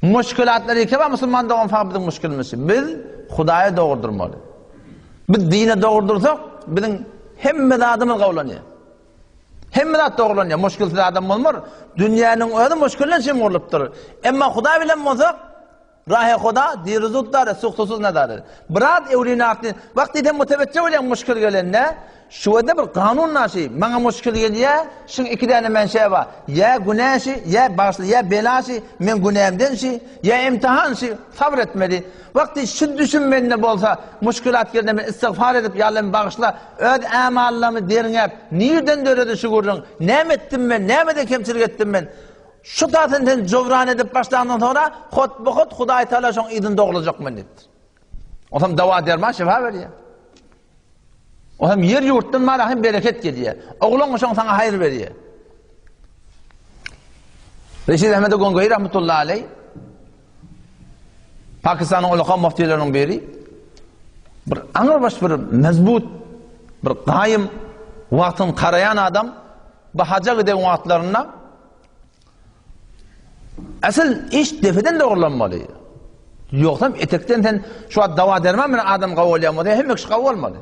Müşkilatlar ikaba Müslüman doğan faqbizim müşkilimiz. Biz Xudaya doğurdurmalı. Biz dine doğurdursak bizim hemme adamız qavlanıyor. Hemme de doğrulanıyor. Müşkilsiz adam olmur. Dünyanın özü müşkillenşe olupdur. Emma Xuday bilen bolsak Rahe Xuda dirizutlar suqtusuz nadarır. Birat evlinatni vaqtiden muteveccih olan müşkil gelende şuada bir kanun naşi. Bana müşkil geliyor. Şun iki tane menşe var. Ya güneşi, ya başlı, ya belaşı, men günahımdan şi, ya imtihan şi. Sabretmeli. Vakti şu düşünmenine bolsa müşkilat geldiğinde istiğfar edip Yallah'ım bağışla. Öz amallarımı derinep. Niyeden döredi şükürün? Ne ettim ben? Ne de kemçilik ettim ben? Şu tatından covran edip başlandan sonra xut bu xut Xuday Teala şoň idin doğulacak men dedi. O zaman dava derman şifa veriyor. O hem yer yurtdan mala hem bereket geliyor. Oğlun şoň sana hayır veriyor. Reşid Ahmed Gongoy rahmetullahi aleyh Pakistan'ın ulaka muftilerinden biri bir anırbaş bir mezbut bir qaim wagtyn qarayan adam bu haja giden wagtlarına asıl iş defeden doğrulanmalı. Yoksam etekten sen şu an dava derman men adam qawolyanmalı, hem kişi qawolmalı.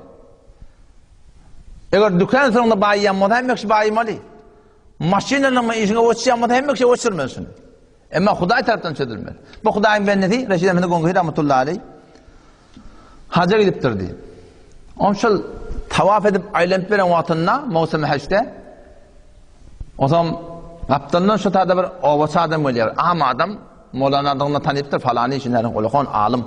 Eğer dükkan sonunda bayyanmalı, hem kişi bayyanmalı. Maşinalarla işine oçyanmalı, hem kişi oçurmasın. Ama Xuday taraftan çözülmeli. Bu Xudayın benneti, Reşid Ahmed Gongoy rahmetullahi aleyh haca gidiptirdi. Onşal tavaf edip aylanıp veren vatınna, mevsim-i haçta, o zaman kaptandan şu tarzda bir ovası adam oluyor. Ama adam Mevlana adını tanıyıptır falanı işinlerin olukon alim.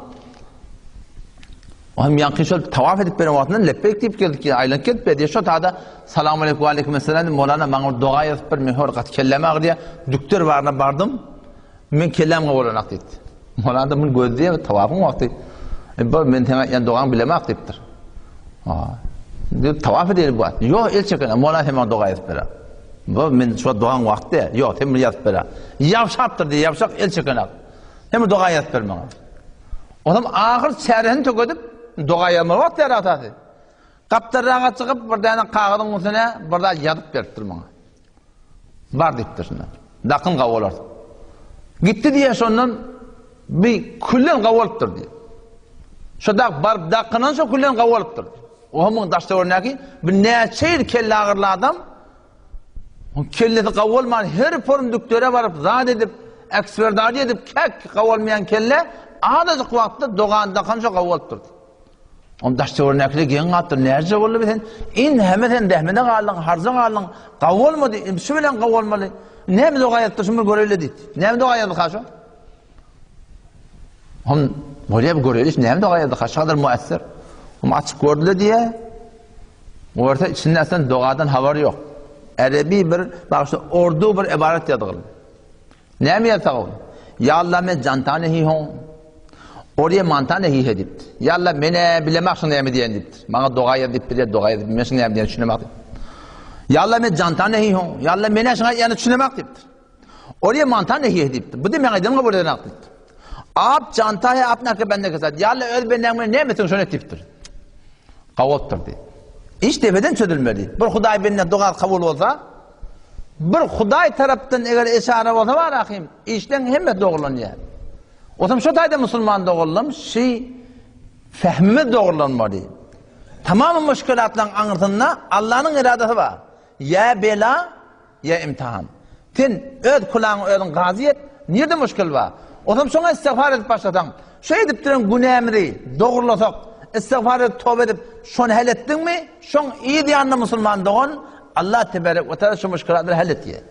O hem yankışol tavaf edip veren vatından leppek deyip geldik ki aylanıp gelip diye şu tarzda selamun aleyküm ve aleyküm selam Mevlana bana dua yazıp bir mehor kat kelleme ağrıya düktür varına bardım. Men kellamga bolanak dedi. Mevlana da bunu gözleye ve tavafın vakti. Men yani doğan bilemek deyiptir. Tavaf edelim bu at. Yok el çekene Mevlana hemen dua yazıp veren. Bu men şu doğan vakti yok hem yazıp veren. Yavşaptır diye yavşak el çekene. Hem dua yazıp vermem. O zaman ahir çerhini töküdüp dua yazma vakti yaratası. Kaptarrağa çıkıp bir tane kağıdın üstüne burada yazıp veriptir bana. Var deyiptir şundan. Dakın qavolar. Gitti diye sondan bir küllen qavolıptır diye. Şu da barıp dakınan şu küllen qavolıptır. O hamın daşta örneği bir neçeyir kelle ağırlı adam o kelleti qavolman her form düktöre varıp zat edip eksperdari edip kek qavolmayan kelle adacık vaqtda doğan dakın şu qavolıptır. O daşta örneği gen attır nerce oldu biten in hemeten dehmene qalın harza qalın qavolmadı şu bilen qavolmalı. Ne dua yaptı şimdi göreli dedi. Ne dua yaptı kaşo? Hem böyle bir göreli ne dua yaptı kaşo kadar müessir. Hem açık gördü diye. Orta içinde aslında duadan haber yok. Arabi bir bak işte ordu bir ibaret yazıldı. Ne mi yazıldı? Ya Allah men janta nahi hon. Oraya manta nahi hedipti. Ya Allah mene bilemek şunu ne diyen dipti. Bana dua yapıp bir dua yapıp meşin ne diyen düşünemek. Ya Allah men janta nahi hon. Ya Allah mene şuna yani düşünemek dipti. Oraya manta nahi hedipti. Bu demek edin kabul eden aklı. Ap janta hai apna ke bende ke sath. Ya Allah öz benden ne metin şunu diptir. Qavottur di. İş tepeden çözülmeli. Bir Xuday benden dua kabul olsa, bir Xuday taraftan eğer işare olsa var akım, işten hem doğrulanıyor. O zaman şu tayda Müslüman doğrulanmış, fehmi doğrulanmalı. Tamamı müşkilatların anırtında Allah'ın iradesi var. Ya bela, ya imtihan. Sen öz kulağın özün gaziyet, nerede müşkil var? O zaman şuna istiğfar edip başlatalım. Şu edip duran günahımızı doğrulasak, istiğfar edip tövbe edip şunu hallettin mi? Şun iyi diyanlı Müslüman doğun Allah tebarek ve teala şu müşkilatları hallet diye.